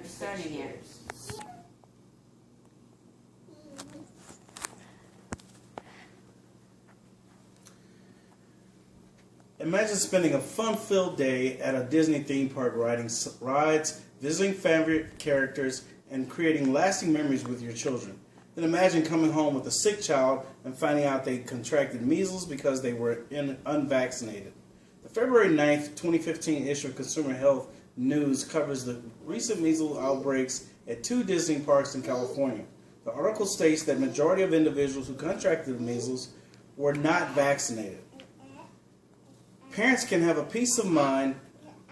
studying it. Imagine spending a fun-filled day at a Disney theme park riding rides, visiting favorite characters, and creating lasting memories with your children. Then imagine coming home with a sick child and finding out they contracted measles because they were unvaccinated. The February 9th, 2015 issue of Consumer Health News covers the recent measles outbreaks at 2 Disney parks in California. The article states that the majority of individuals who contracted measles were not vaccinated. Parents can have a peace of mind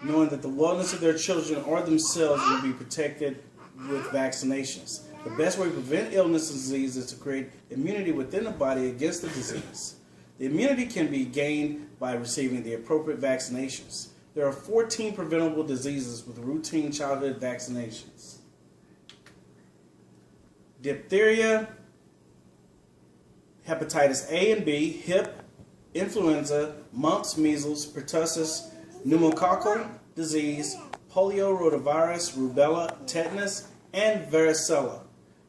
knowing that the wellness of their children or themselves will be protected with vaccinations. The best way to prevent illness and disease is to create immunity within the body against the disease. The immunity can be gained by receiving the appropriate vaccinations. There are 14 preventable diseases with routine childhood vaccinations: diphtheria, hepatitis A and B, hip, influenza, mumps, measles, pertussis, pneumococcal disease, polio, rotavirus, rubella, tetanus, and varicella.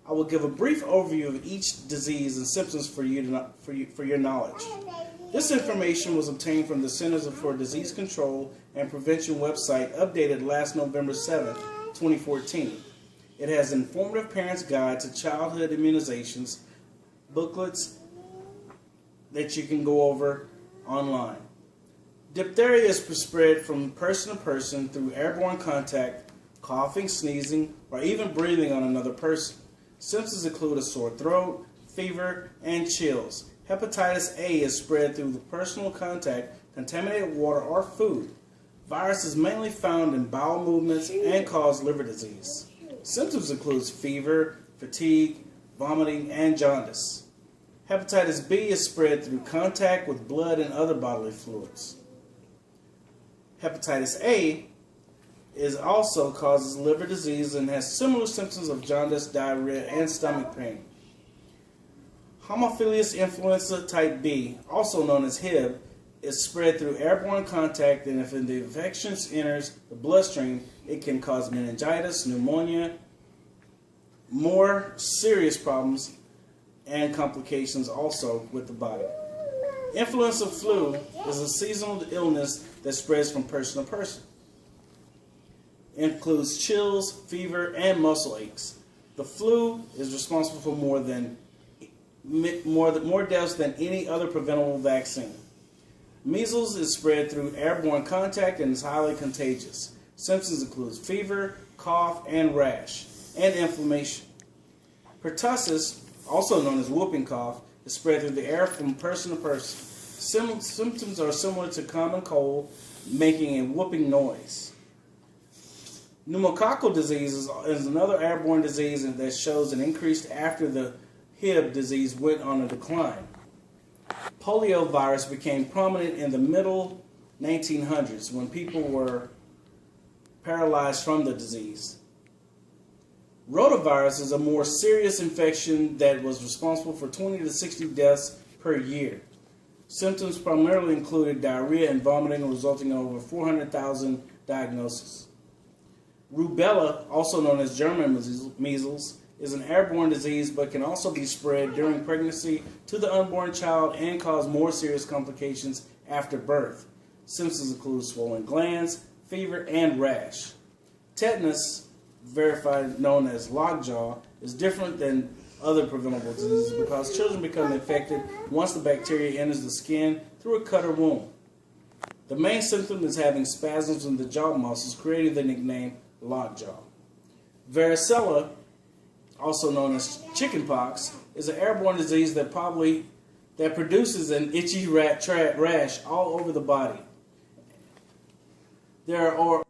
I will give a brief overview of each disease and symptoms for your knowledge. This information was obtained from the Centers for Disease Control and Prevention website, updated last November 7, 2014. It has an informative parent's guide to childhood immunizations, booklets that you can go over online. Diphtheria is spread from person to person through airborne contact, coughing, sneezing, or even breathing on another person. Symptoms include a sore throat, fever, and chills. Hepatitis A is spread through the personal contact, contaminated water, or food. Virus is mainly found in bowel movements and cause liver disease. Symptoms include fever, fatigue, vomiting, and jaundice. Hepatitis B is spread through contact with blood and other bodily fluids. Hepatitis A also causes liver disease and has similar symptoms of jaundice, diarrhea, and stomach pain. Haemophilus influenza type B, also known as Hib, is spread through airborne contact, and if the infection enters the bloodstream, it can cause meningitis, pneumonia, more serious problems, and complications also with the body. Influenza flu is a seasonal illness that spreads from person to person. It includes chills, fever, and muscle aches. The flu is responsible for more deaths than any other preventable vaccine. Measles is spread through airborne contact and is highly contagious. Symptoms include fever, cough, and rash, and inflammation. Pertussis, also known as whooping cough, is spread through the air from person to person. Symptoms are similar to common cold, making a whooping noise. Pneumococcal disease is another airborne disease that shows an increase after the Hib disease went on a decline. Polio virus became prominent in the middle 1900s when people were paralyzed from the disease. Rotavirus is a more serious infection that was responsible for 20 to 60 deaths per year. Symptoms primarily included diarrhea and vomiting, resulting in over 400,000 diagnoses. Rubella, also known as German measles, is an airborne disease but can also be spread during pregnancy to the unborn child and cause more serious complications after birth. Symptoms include swollen glands, fever, and rash. Tetanus, verified known as lockjaw, is different than other preventable diseases because children become infected once the bacteria enters the skin through a cut or wound. The main symptom is having spasms in the jaw muscles, creating the nickname lockjaw. Varicella, also known as chickenpox, is an airborne disease that produces an itchy rash all over the body. There are